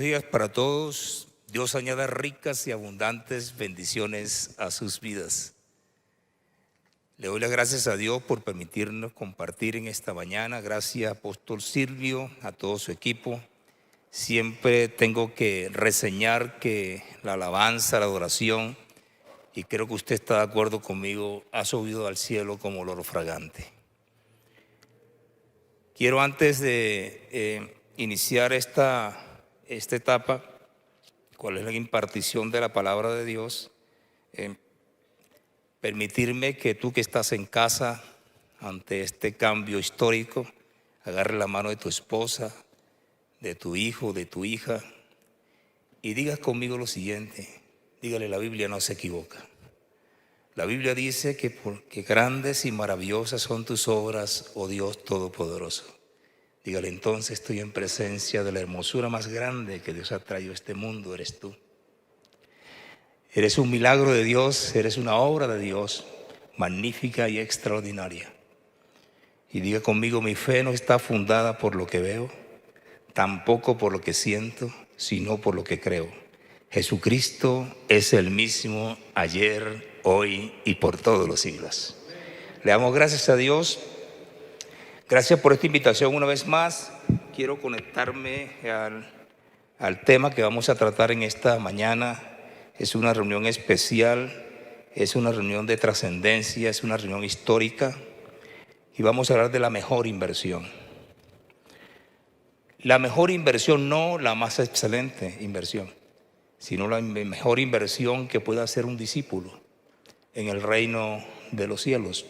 Buenos días para todos. Dios añada ricas y abundantes bendiciones a sus vidas. Le doy las gracias a Dios por permitirnos compartir en esta mañana. Gracias, Apóstol Silvio, a todo su equipo. Siempre tengo que reseñar que la alabanza, la adoración, y creo que usted está de acuerdo conmigo, ha subido al cielo como olor fragante. Quiero antes de iniciar esta etapa, cuál es la impartición de la palabra de Dios, permitirme que tú que estás en casa ante este cambio histórico, agarre la mano de tu esposa, de tu hijo, de tu hija, y digas conmigo lo siguiente. Dígale, la Biblia no se equivoca. La Biblia dice que porque grandes y maravillosas son tus obras, oh Dios Todopoderoso. Dígale, entonces estoy en presencia de la hermosura más grande que Dios ha traído a este mundo, eres tú. Eres un milagro de Dios, eres una obra de Dios, magnífica y extraordinaria. Y diga conmigo, mi fe no está fundada por lo que veo, tampoco por lo que siento, sino por lo que creo. Jesucristo es el mismo ayer, hoy y por todos los siglos. Le damos gracias a Dios. Gracias por esta invitación una vez más. Quiero conectarme al tema que vamos a tratar en esta mañana. Es una reunión especial, es una reunión de trascendencia, es una reunión histórica y vamos a hablar de la mejor inversión. La mejor inversión, no la más excelente inversión, sino la mejor inversión que pueda hacer un discípulo en el reino de los cielos.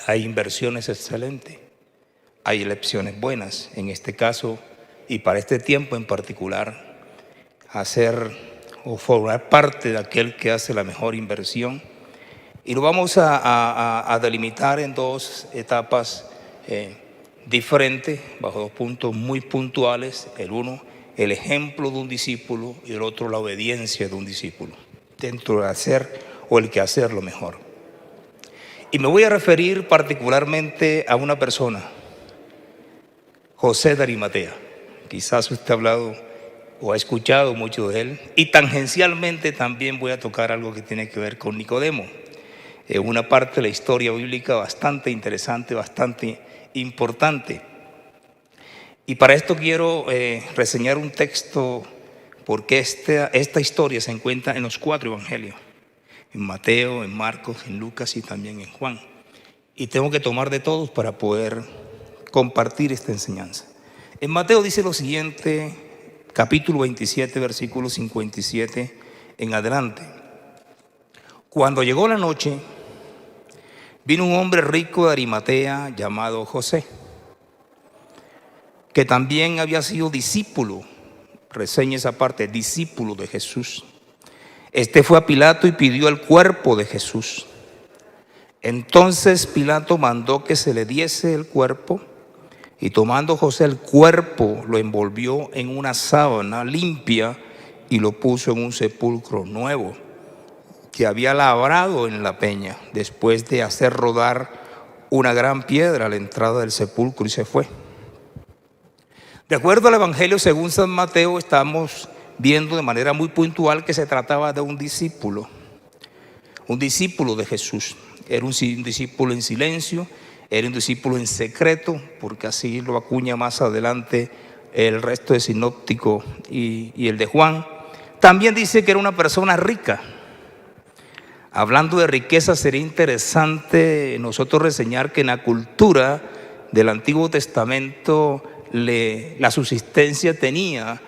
Hay inversiones excelentes, hay elecciones buenas, en este caso y para este tiempo en particular, hacer o formar parte de aquel que hace la mejor inversión. Y lo vamos a delimitar en dos etapas diferentes, bajo dos puntos muy puntuales. El uno, el ejemplo de un discípulo, y el otro, la obediencia de un discípulo, dentro de hacer o el que hacer lo mejor. Y me voy a referir particularmente a una persona, José de Arimatea. Quizás usted ha hablado o ha escuchado mucho de él, y tangencialmente también voy a tocar algo que tiene que ver con Nicodemo, una parte de la historia bíblica bastante interesante, bastante importante. Y para esto quiero reseñar un texto, porque esta historia se encuentra en los 4 evangelios, en Mateo, en Marcos, en Lucas y también en Juan, y tengo que tomar de todos para poder compartir esta enseñanza. En Mateo dice lo siguiente, capítulo 27, versículo 57 en adelante. Cuando llegó la noche, vino un hombre rico de Arimatea llamado José, que también había sido discípulo, reseña esa parte, discípulo de Jesús. Este fue a Pilato y pidió el cuerpo de Jesús. Entonces Pilato mandó que se le diese el cuerpo, y tomando José el cuerpo, lo envolvió en una sábana limpia y lo puso en un sepulcro nuevo que había labrado en la peña, después de hacer rodar una gran piedra a la entrada del sepulcro, y se fue. De acuerdo al Evangelio según San Mateo, estamos viendo de manera muy puntual que se trataba de un discípulo de Jesús. Era un discípulo en silencio, era un discípulo en secreto, porque así lo acuña más adelante el resto de sinóptico y el de Juan. También dice que era una persona rica. Hablando de riqueza, sería interesante nosotros reseñar que en la cultura del Antiguo Testamento la subsistencia tenía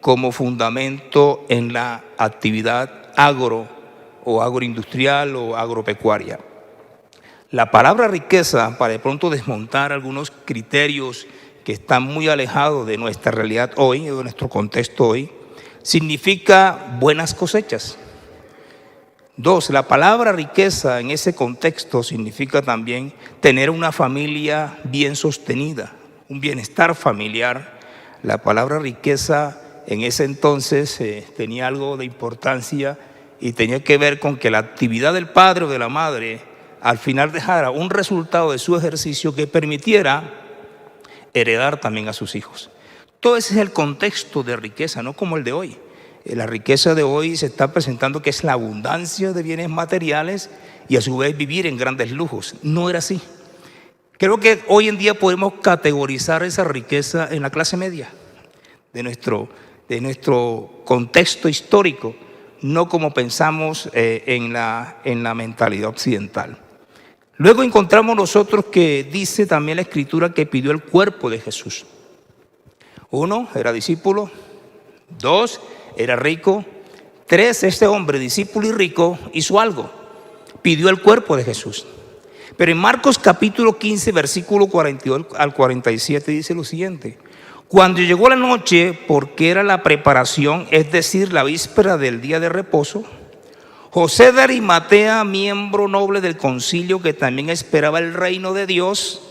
como fundamento en la actividad agroindustrial o agropecuaria. La palabra riqueza, para de pronto desmontar algunos criterios que están muy alejados de nuestra realidad hoy, de nuestro contexto hoy, significa buenas cosechas. 2, la palabra riqueza en ese contexto significa también tener una familia bien sostenida, un bienestar familiar. La palabra riqueza en ese entonces tenía algo de importancia y tenía que ver con que la actividad del padre o de la madre al final dejara un resultado de su ejercicio que permitiera heredar también a sus hijos. Todo ese es el contexto de riqueza, no como el de hoy. La riqueza de hoy se está presentando que es la abundancia de bienes materiales y a su vez vivir en grandes lujos. No era así. Creo que hoy en día podemos categorizar esa riqueza en la clase media de nuestro contexto histórico, no como pensamos en la mentalidad occidental. Luego encontramos nosotros que dice también la Escritura que pidió el cuerpo de Jesús. 1, era discípulo. 2, era rico. 3, este hombre, discípulo y rico, hizo algo. Pidió el cuerpo de Jesús. Pero en Marcos capítulo 15, versículo 42 al 47 dice lo siguiente. Cuando llegó la noche, porque era la preparación, es decir, la víspera del día de reposo, José de Arimatea, miembro noble del concilio que también esperaba el reino de Dios,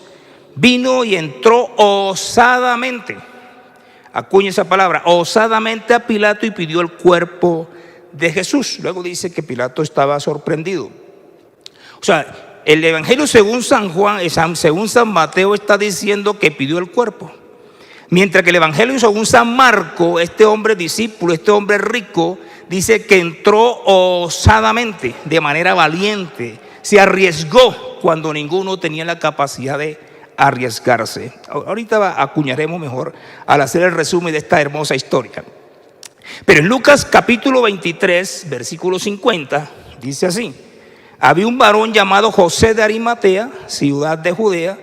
vino y entró osadamente, acuña esa palabra, osadamente a Pilato y pidió el cuerpo de Jesús. Luego dice que Pilato estaba sorprendido. O sea, el Evangelio según San Juan, según San Mateo está diciendo que pidió el cuerpo. Mientras que el Evangelio según San Marco, este hombre discípulo, este hombre rico, dice que entró osadamente, de manera valiente, se arriesgó cuando ninguno tenía la capacidad de arriesgarse. Ahorita acuñaremos mejor al hacer el resumen de esta hermosa historia. Pero en Lucas capítulo 23, versículo 50, dice así: había un varón llamado José de Arimatea, ciudad de Judea,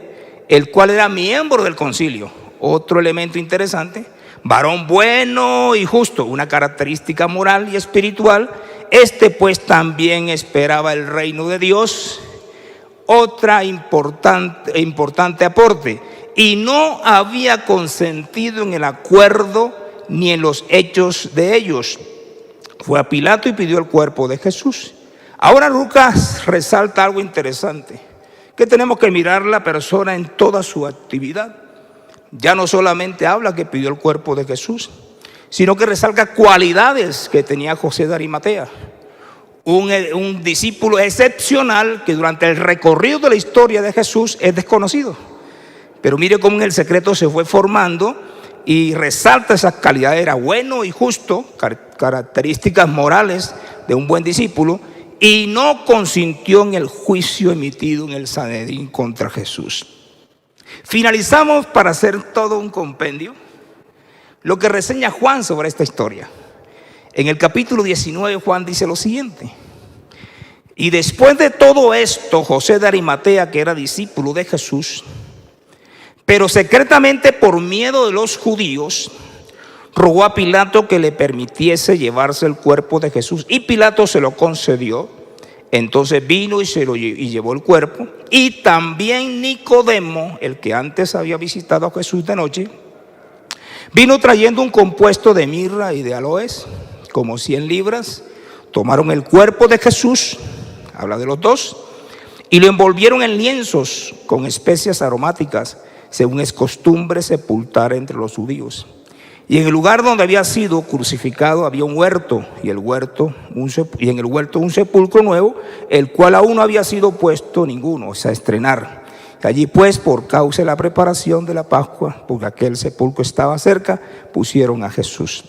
el cual era miembro del concilio. Otro elemento interesante: varón bueno y justo, una característica moral y espiritual. Este pues también esperaba el reino de Dios. Otra importante aporte: y no había consentido en el acuerdo ni en los hechos de ellos. Fue a Pilato y pidió el cuerpo de Jesús. Ahora Lucas resalta algo interesante, que tenemos que mirar la persona en toda su actividad. Ya no solamente habla que pidió el cuerpo de Jesús, sino que resalta cualidades que tenía José de Arimatea. Un discípulo excepcional que durante el recorrido de la historia de Jesús es desconocido. Pero mire cómo en el secreto se fue formando y resalta esas calidades. Era bueno y justo, características morales de un buen discípulo, y no consintió en el juicio emitido en el Sanedrín contra Jesús. Finalizamos para hacer todo un compendio lo que reseña Juan sobre esta historia. En el capítulo 19 Juan dice lo siguiente: y después de todo esto, José de Arimatea, que era discípulo de Jesús, pero secretamente por miedo de los judíos, rogó a Pilato que le permitiese llevarse el cuerpo de Jesús, y Pilato se lo concedió. Entonces vino y llevó el cuerpo. Y también Nicodemo, el que antes había visitado a Jesús de noche, vino trayendo un compuesto de mirra y de aloes, como 100 libras. Tomaron el cuerpo de Jesús, habla de los dos, y lo envolvieron en lienzos con especias aromáticas, según es costumbre sepultar entre los judíos. Y en el lugar donde había sido crucificado había un huerto, y en el huerto un sepulcro nuevo, el cual aún no había sido puesto ninguno, o sea, estrenar. Allí pues, por causa de la preparación de la Pascua, porque aquel sepulcro estaba cerca, pusieron a Jesús.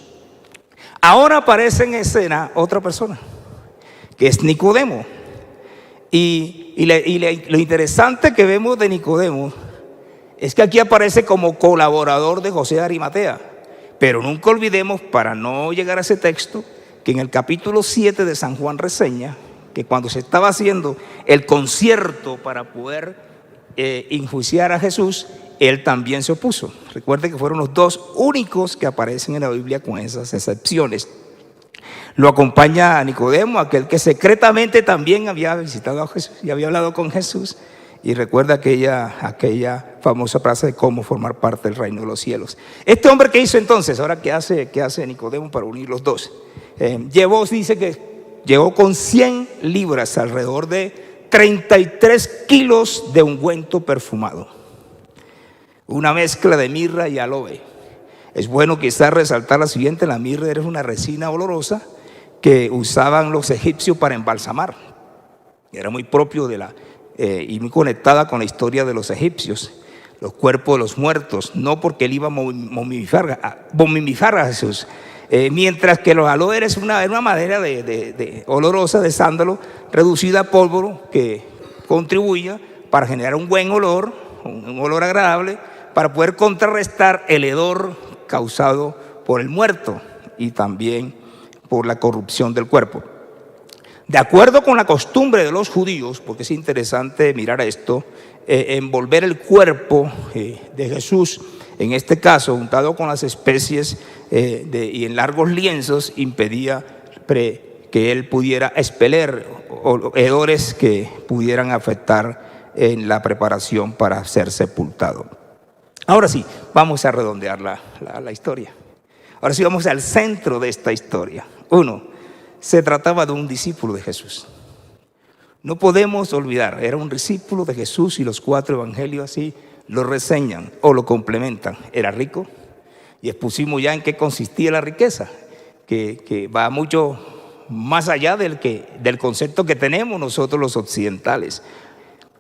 Ahora aparece en escena otra persona, que es Nicodemo. Lo interesante que vemos de Nicodemo es que aquí aparece como colaborador de José de Arimatea. Pero nunca olvidemos, para no llegar a ese texto, que en el capítulo 7 de San Juan reseña que cuando se estaba haciendo el concierto para poder enjuiciar a Jesús, él también se opuso. Recuerde que fueron los dos únicos que aparecen en la Biblia con esas excepciones. Lo acompaña a Nicodemo, aquel que secretamente también había visitado a Jesús y había hablado con Jesús. Y recuerda aquella famosa frase de cómo formar parte del reino de los cielos. Este hombre, ¿qué hizo entonces? Ahora, ¿qué hace Nicodemo para unir los dos? Dice que llegó con 100 libras, alrededor de 33 kilos de ungüento perfumado. Una mezcla de mirra y aloe. Es bueno quizás resaltar la siguiente: la mirra era una resina olorosa que usaban los egipcios para embalsamar. Era muy propio y muy conectada con la historia de los egipcios. los cuerpos de los muertos, no porque él iba a momificar a Jesús. Mientras que los aloe era una madera olorosa de sándalo reducida a polvo que contribuía para generar un buen olor, un olor agradable, para poder contrarrestar el hedor causado por el muerto y también por la corrupción del cuerpo. De acuerdo con la costumbre de los judíos, porque es interesante mirar esto, envolver el cuerpo de Jesús, en este caso untado con las especies y en largos lienzos, impedía que él pudiera expeler hedores que pudieran afectar en la preparación para ser sepultado. Ahora sí, vamos a redondear la historia. Ahora sí, vamos al centro de esta historia. Uno, se trataba de un discípulo de Jesús. No podemos olvidar, era un discípulo de Jesús y los 4 evangelios así lo reseñan o lo complementan. Era rico y expusimos ya en qué consistía la riqueza, que va mucho más allá del concepto que tenemos nosotros los occidentales.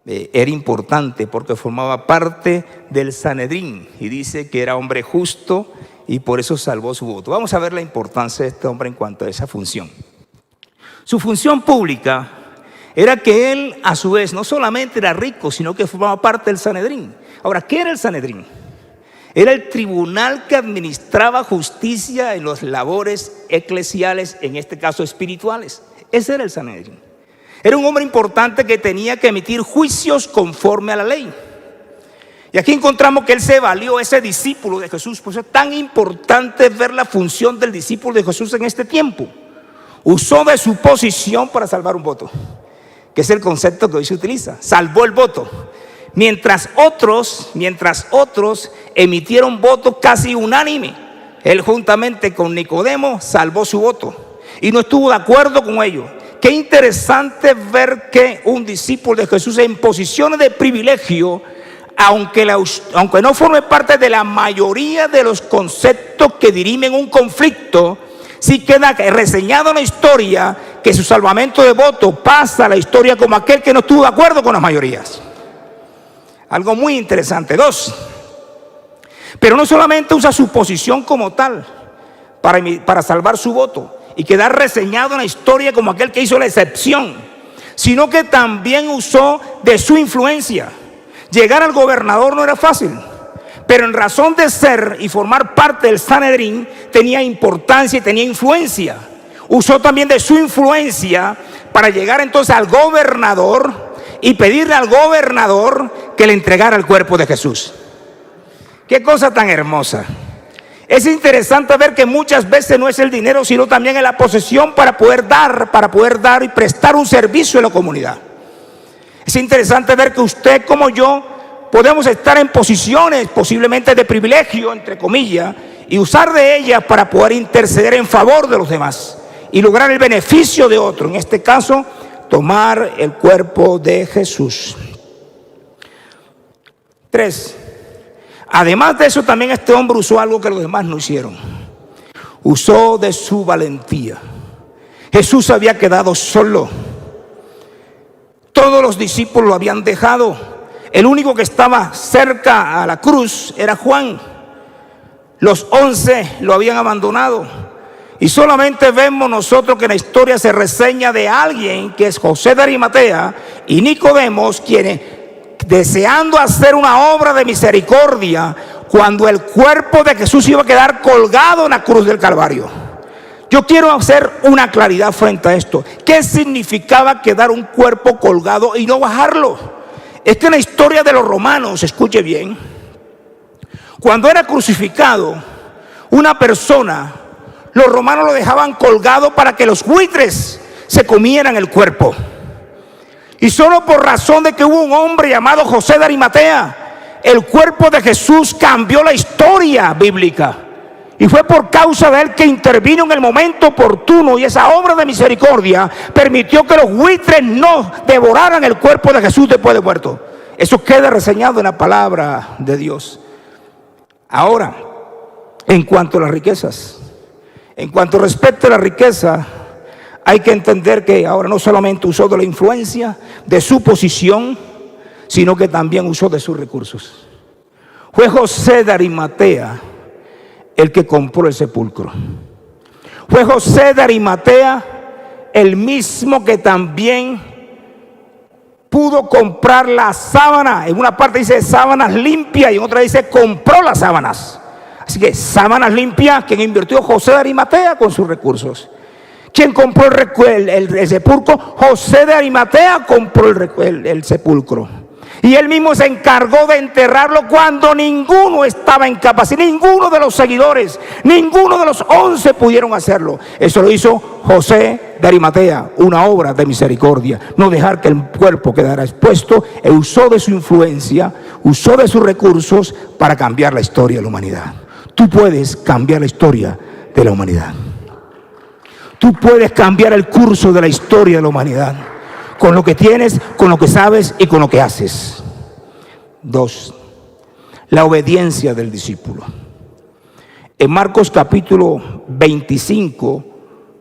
Era importante porque formaba parte del Sanedrín y dice que era hombre justo y por eso salvó su voto. Vamos a ver la importancia de este hombre en cuanto a esa función. Su función pública era que él, a su vez, no solamente era rico, sino que formaba parte del Sanedrín. Ahora, ¿qué era el Sanedrín? Era el tribunal que administraba justicia en las labores eclesiales, en este caso espirituales. Ese era el Sanedrín. Era un hombre importante que tenía que emitir juicios conforme a la ley. Y aquí encontramos que él se valió, ese discípulo de Jesús. Por eso es tan importante ver la función del discípulo de Jesús en este tiempo. Usó de su posición para salvar un voto, que es el concepto que hoy se utiliza. Salvó el voto. Mientras otros emitieron voto casi unánime, él juntamente con Nicodemo salvó su voto y no estuvo de acuerdo con ellos. Qué interesante ver que un discípulo de Jesús en posiciones de privilegio, aunque no forme parte de la mayoría de los conceptos que dirimen un conflicto, sí queda reseñado en la historia que su salvamento de voto pasa a la historia como aquel que no estuvo de acuerdo con las mayorías. Algo muy interesante. 2, pero no solamente usa su posición como tal para salvar su voto y quedar reseñado en la historia como aquel que hizo la excepción, sino que también usó de su influencia. Llegar al gobernador no era fácil, pero en razón de ser y formar parte del Sanedrín tenía importancia y tenía influencia. Usó también de su influencia para llegar entonces al gobernador y pedirle al gobernador que le entregara el cuerpo de Jesús. Qué cosa tan hermosa. Es interesante ver que muchas veces no es el dinero, sino también en la posesión para poder dar y prestar un servicio en la comunidad. Es interesante ver que usted como yo podemos estar en posiciones posiblemente de privilegio, entre comillas, y usar de ellas para poder interceder en favor de los demás y lograr el beneficio de otro. En este caso, tomar el cuerpo de Jesús. 3. Además de eso, también este hombre usó algo que los demás no hicieron. Usó de su valentía. Jesús había quedado solo. Todos los discípulos lo habían dejado. El único que estaba cerca a la cruz era Juan. Los 11 lo habían abandonado. Y solamente vemos nosotros que en la historia se reseña de alguien que es José de Arimatea y Nicodemos, quienes deseando hacer una obra de misericordia cuando el cuerpo de Jesús iba a quedar colgado en la cruz del Calvario. Yo quiero hacer una claridad frente a esto. ¿Qué significaba quedar un cuerpo colgado y no bajarlo? Es que en la historia de los romanos, escuche bien, cuando era crucificado una persona, los romanos lo dejaban colgado para que los buitres se comieran el cuerpo. Y solo por razón de que hubo un hombre llamado José de Arimatea, el cuerpo de Jesús cambió la historia bíblica. Y fue por causa de él que intervino en el momento oportuno, y esa obra de misericordia permitió que los buitres no devoraran el cuerpo de Jesús después de muerto. Eso queda reseñado en la palabra de Dios. Ahora, en cuanto a las riquezas, en cuanto respecta a la riqueza, hay que entender que ahora no solamente usó de la influencia, de su posición, sino que también usó de sus recursos. Fue José de Arimatea el que compró el sepulcro. Fue José de Arimatea el mismo que también pudo comprar la sábana. En una parte dice sábanas limpias y en otra dice compró las sábanas. Así que sábanas limpias, quien invirtió José de Arimatea con sus recursos. ¿Quién compró el sepulcro? José de Arimatea compró el sepulcro. Y él mismo se encargó de enterrarlo cuando ninguno estaba en capacidad, ninguno de los seguidores, ninguno de los 11 pudieron hacerlo. Eso lo hizo José de Arimatea, una obra de misericordia. No dejar que el cuerpo quedara expuesto. Él usó de su influencia, usó de sus recursos para cambiar la historia de la humanidad. Tú puedes cambiar la historia de la humanidad. Tú puedes cambiar el curso de la historia de la humanidad. Con lo que tienes, con lo que sabes y con lo que haces. 2. La obediencia del discípulo. En Marcos capítulo 25,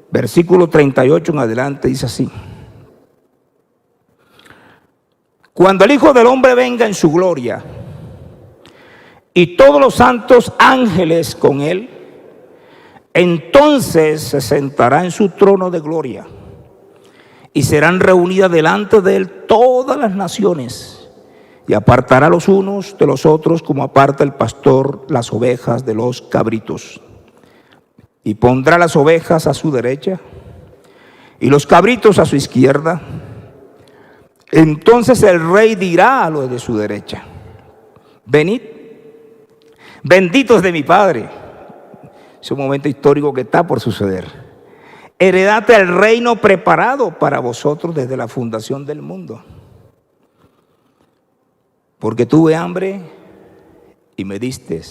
versículo 38 en adelante, dice así: cuando el Hijo del Hombre venga en su gloria y todos los santos ángeles con él, entonces se sentará en su trono de gloria. Y serán reunidas delante de él todas las naciones. Y apartará los unos de los otros como aparta el pastor las ovejas de los cabritos. Y pondrá las ovejas a su derecha y los cabritos a su izquierda. Entonces el rey dirá a los de su derecha: venid, benditos de mi Padre. Es un momento histórico que está por suceder. Heredad el reino preparado para vosotros desde la fundación del mundo. Porque tuve hambre y me diste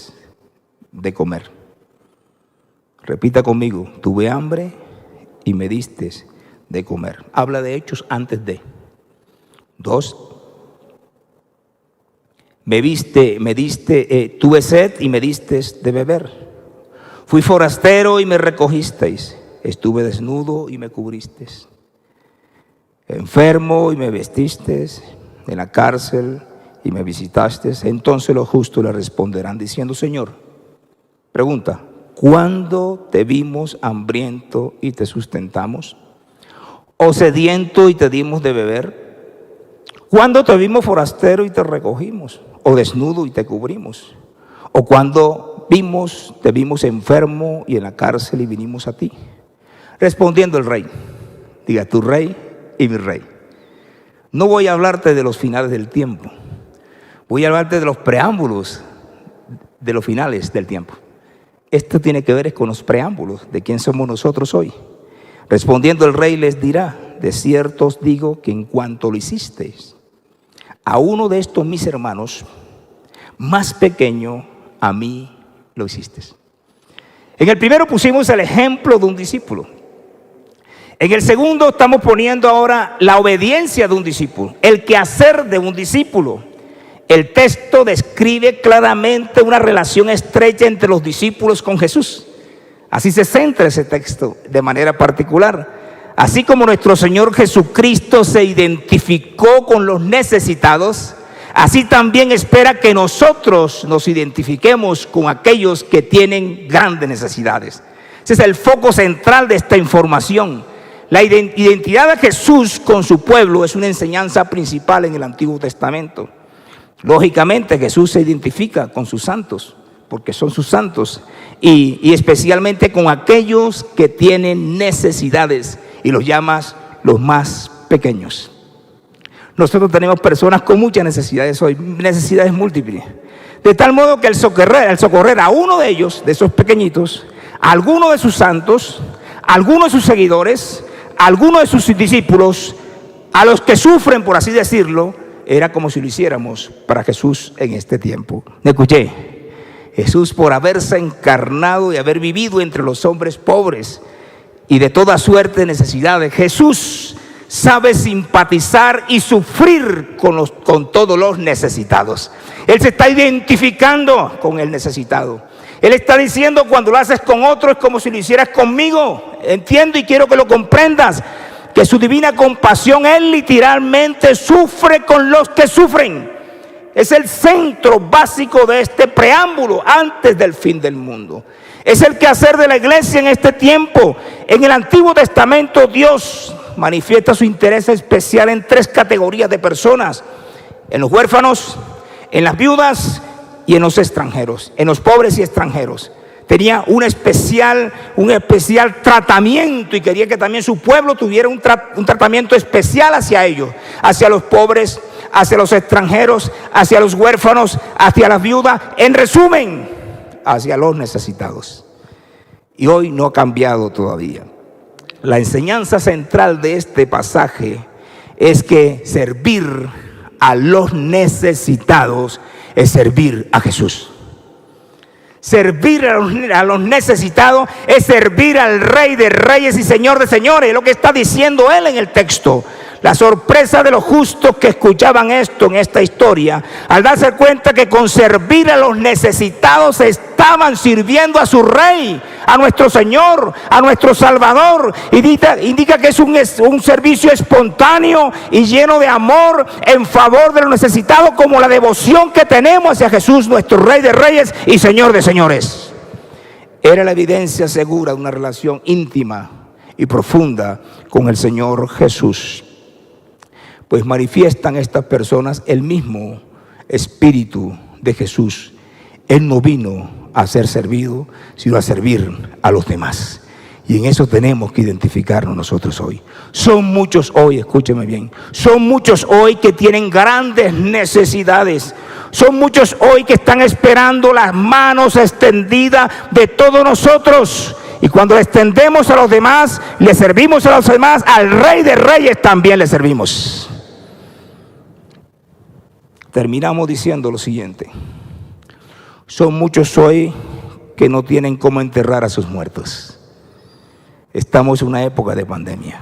de comer. Repita conmigo: tuve hambre y me diste de comer. Habla de hechos antes de. 2. Tuve sed y me diste de beber. Fui forastero y me recogisteis. Estuve desnudo y me cubristeis. Enfermo y me vestisteis. En la cárcel y me visitasteis. Entonces los justos le responderán diciendo: Señor, pregunta, ¿cuándo te vimos hambriento y te sustentamos? ¿O sediento y te dimos de beber? ¿Cuándo te vimos forastero y te recogimos? ¿O desnudo y te cubrimos? ¿O cuando te vimos enfermo y en la cárcel y vinimos a ti? Respondiendo el rey, diga: tu rey y mi rey. No voy a hablarte de los finales del tiempo. Voy a hablarte de los preámbulos de los finales del tiempo. Esto tiene que ver con los preámbulos de quién somos nosotros hoy. Respondiendo el rey les dirá: de cierto os digo que en cuanto lo hicisteis a uno de estos mis hermanos más pequeño, a mí lo hicisteis. En el primero pusimos el ejemplo de un discípulo. En el segundo estamos poniendo ahora la obediencia de un discípulo, el quehacer de un discípulo. El texto describe claramente una relación estrecha entre los discípulos con Jesús. Así se centra ese texto de manera particular. Así como nuestro Señor Jesucristo se identificó con los necesitados, así también espera que nosotros nos identifiquemos con aquellos que tienen grandes necesidades. Ese es el foco central de esta información. La identidad de Jesús con su pueblo es una enseñanza principal en el Antiguo Testamento. Lógicamente Jesús se identifica con sus santos, porque son sus santos, y especialmente con aquellos que tienen necesidades, y los llamas los más pequeños. Nosotros tenemos personas con muchas necesidades hoy, necesidades múltiples. De tal modo que al socorrer a uno de ellos, de esos pequeñitos, a alguno de sus santos, a alguno de sus seguidores, a alguno de sus discípulos, a los que sufren, por así decirlo, era como si lo hiciéramos para Jesús en este tiempo. ¿Me escuché? Jesús, por haberse encarnado y haber vivido entre los hombres pobres y de toda suerte de necesidades, Jesús sabe simpatizar y sufrir con todos los necesitados. Él se está identificando con el necesitado. Él está diciendo: cuando lo haces con otro es como si lo hicieras conmigo. Entiendo y quiero que lo comprendas, que su divina compasión, Él literalmente sufre con los que sufren. Es el centro básico de este preámbulo antes del fin del mundo. Es el quehacer de la iglesia en este tiempo. En el Antiguo Testamento Dios manifiesta su interés especial en 3 categorías de personas: en los huérfanos, en las viudas y en los extranjeros, en los pobres y extranjeros. Tenía un especial tratamiento y quería que también su pueblo tuviera un tratamiento especial hacia ellos, hacia los pobres, hacia los extranjeros, hacia los huérfanos, hacia las viudas, en resumen, hacia los necesitados. Y hoy no ha cambiado todavía. La enseñanza central de este pasaje es que servir a los necesitados es servir a Jesús. Servir a los necesitados es servir al Rey de Reyes y Señor de Señores. Es lo que está diciendo él en el texto. La sorpresa de los justos que escuchaban esto en esta historia, al darse cuenta que con servir a los necesitados estaban sirviendo a su Rey, a nuestro Señor, a nuestro Salvador. Indica que es un servicio espontáneo y lleno de amor en favor de los necesitados, como la devoción que tenemos hacia Jesús, nuestro Rey de Reyes y Señor de Señores. Era la evidencia segura de una relación íntima y profunda con el Señor Jesús. Pues manifiestan estas personas el mismo espíritu de Jesús. Él no vino a ser servido, sino a servir a los demás. Y en eso tenemos que identificarnos nosotros hoy. Son muchos hoy, escúcheme bien, son muchos hoy que tienen grandes necesidades. Son muchos hoy que están esperando las manos extendidas de todos nosotros. Y cuando le extendemos a los demás, le servimos a los demás, al Rey de Reyes también le servimos. Terminamos diciendo lo siguiente: son muchos hoy que no tienen cómo enterrar a sus muertos. Estamos en una época de pandemia.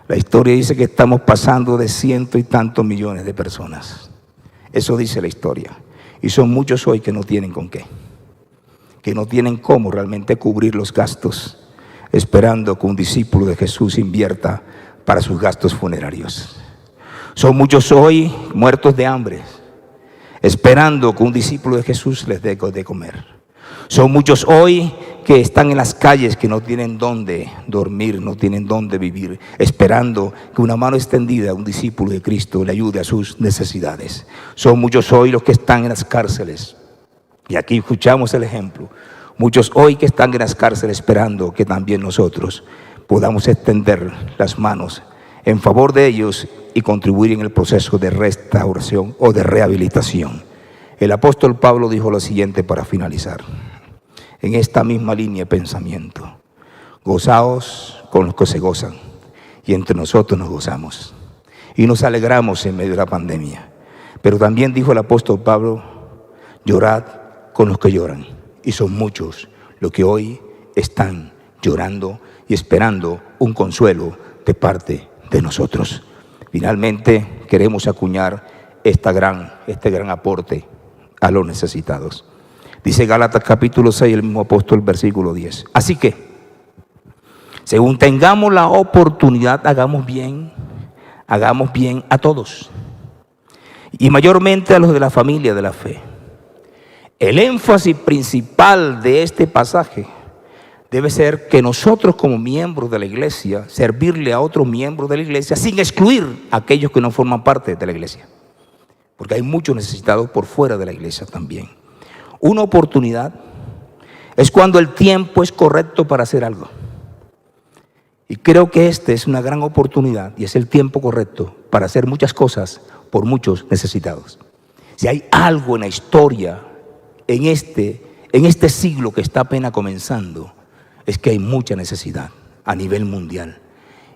La historia dice que estamos pasando de 100 y tantos millones de personas. Eso dice la historia. Y son muchos hoy que no tienen con qué, que no tienen cómo realmente cubrir los gastos, esperando que un discípulo de Jesús invierta para sus gastos funerarios. Son muchos hoy muertos de hambre, esperando que un discípulo de Jesús les dé de comer. Son muchos hoy que están en las calles, que no tienen dónde dormir, no tienen dónde vivir, esperando que una mano extendida, un discípulo de Cristo, le ayude a sus necesidades. Son muchos hoy los que están en las cárceles, y aquí escuchamos el ejemplo. Muchos hoy que están en las cárceles esperando que también nosotros podamos extender las manos en favor de ellos y contribuir en el proceso de restauración o de rehabilitación. El apóstol Pablo dijo lo siguiente para finalizar, en esta misma línea de pensamiento: gozaos con los que se gozan, y entre nosotros nos gozamos y nos alegramos en medio de la pandemia. Pero también dijo el apóstol Pablo: llorad con los que lloran, y son muchos los que hoy están llorando y esperando un consuelo de parte de nosotros. Finalmente queremos acuñar este gran aporte a los necesitados. Dice Gálatas capítulo 6, el mismo apóstol, versículo 10. Así que, según tengamos la oportunidad, hagamos bien a todos, y mayormente a los de la familia de la fe. El énfasis principal de este pasaje debe ser que nosotros, como miembros de la iglesia, servirle a otros miembros de la iglesia sin excluir a aquellos que no forman parte de la iglesia, porque hay muchos necesitados por fuera de la iglesia también. Una oportunidad es cuando el tiempo es correcto para hacer algo, y creo que esta es una gran oportunidad, y es el tiempo correcto para hacer muchas cosas por muchos necesitados. Si hay algo en la historia, en este siglo que está apenas comenzando, es que hay mucha necesidad a nivel mundial,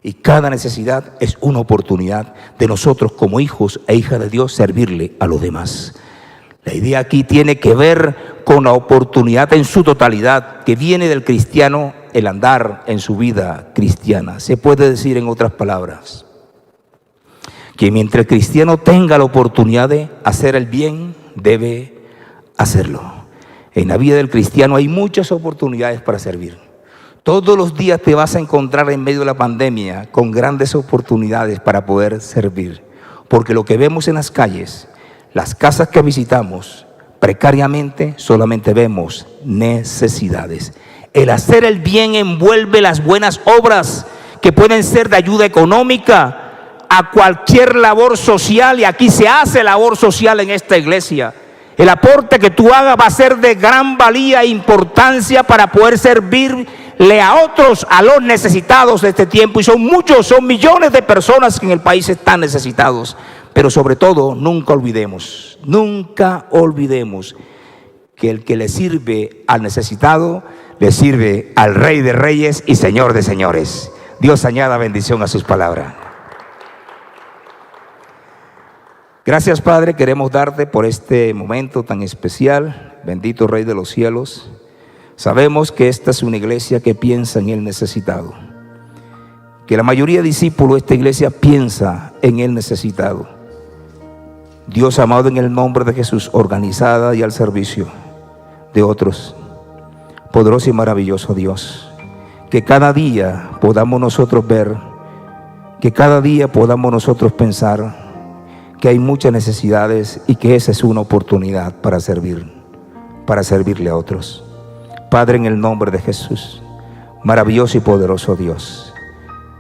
y cada necesidad es una oportunidad de nosotros como hijos e hijas de Dios servirle a los demás. La idea aquí tiene que ver con la oportunidad en su totalidad que viene del cristiano, el andar en su vida cristiana. Se puede decir en otras palabras que mientras el cristiano tenga la oportunidad de hacer el bien, debe hacerlo. En la vida del cristiano hay muchas oportunidades para servir. Todos los días te vas a encontrar en medio de la pandemia con grandes oportunidades para poder servir, porque lo que vemos en las calles, las casas que visitamos, precariamente solamente vemos necesidades. El hacer el bien envuelve las buenas obras que pueden ser de ayuda económica a cualquier labor social, y aquí se hace labor social en esta iglesia. El aporte que tú hagas va a ser de gran valía e importancia para poder servirle a otros, a los necesitados de este tiempo. Y son muchos, son millones de personas que en el país están necesitados. Pero sobre todo, nunca olvidemos que el que le sirve al necesitado, le sirve al Rey de Reyes y Señor de Señores. Dios añada bendición a sus palabras. Gracias, Padre, queremos darte por este momento tan especial. Bendito Rey de los cielos. Sabemos que esta es una iglesia que piensa en el necesitado, que la mayoría de discípulos de esta iglesia piensa en el necesitado. Dios amado, en el nombre de Jesús, organizada y al servicio de otros. Poderoso y maravilloso Dios, que cada día podamos nosotros ver, que cada día podamos nosotros pensar que hay muchas necesidades y que esa es una oportunidad para servirle a otros. Padre, en el nombre de Jesús, maravilloso y poderoso Dios,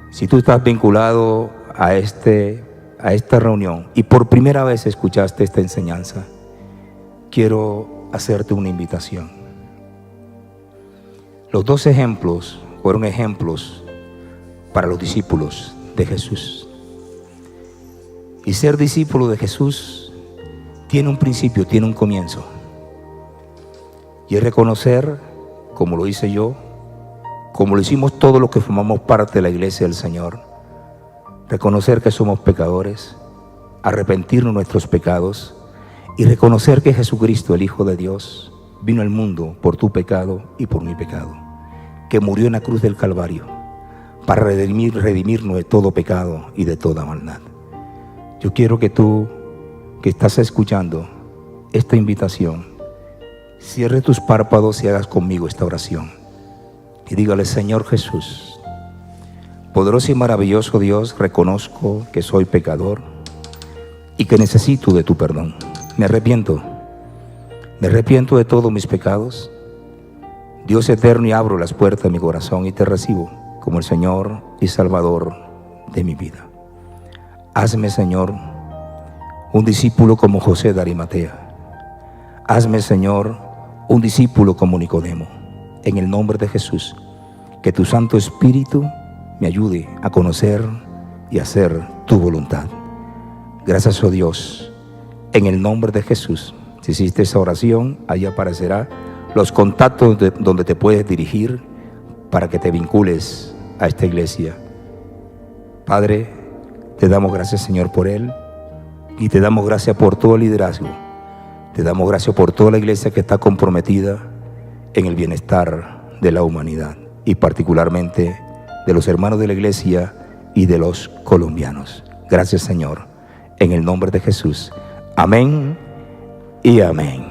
si tú estás vinculado a esta reunión y por primera vez escuchaste esta enseñanza, quiero hacerte una invitación. Los dos ejemplos fueron ejemplos para los discípulos de Jesús. Y ser discípulo de Jesús tiene un principio, tiene un comienzo. Y es reconocer, como lo hice yo, como lo hicimos todos los que formamos parte de la iglesia del Señor, reconocer que somos pecadores, arrepentirnos de nuestros pecados y reconocer que Jesucristo, el Hijo de Dios, vino al mundo por tu pecado y por mi pecado, que murió en la cruz del Calvario para redimirnos de todo pecado y de toda maldad. Yo quiero que tú, que estás escuchando esta invitación, cierre tus párpados y hagas conmigo esta oración. Y dígale: Señor Jesús, poderoso y maravilloso Dios, reconozco que soy pecador y que necesito de tu perdón. Me arrepiento de todos mis pecados. Dios eterno, y abro las puertas de mi corazón y te recibo como el Señor y Salvador de mi vida. Hazme, Señor, un discípulo como José de Arimatea. Hazme, Señor, un discípulo como Nicodemo. En el nombre de Jesús, que tu Santo Espíritu me ayude a conocer y hacer tu voluntad. Gracias, oh Dios, en el nombre de Jesús. Si hiciste esa oración, ahí aparecerá los contactos donde te puedes dirigir para que te vincules a esta iglesia. Padre, te damos gracias, Señor, por él, y te damos gracias por todo el liderazgo. Te damos gracias por toda la iglesia que está comprometida en el bienestar de la humanidad, y particularmente de los hermanos de la iglesia y de los colombianos. Gracias, Señor, en el nombre de Jesús. Amén y amén.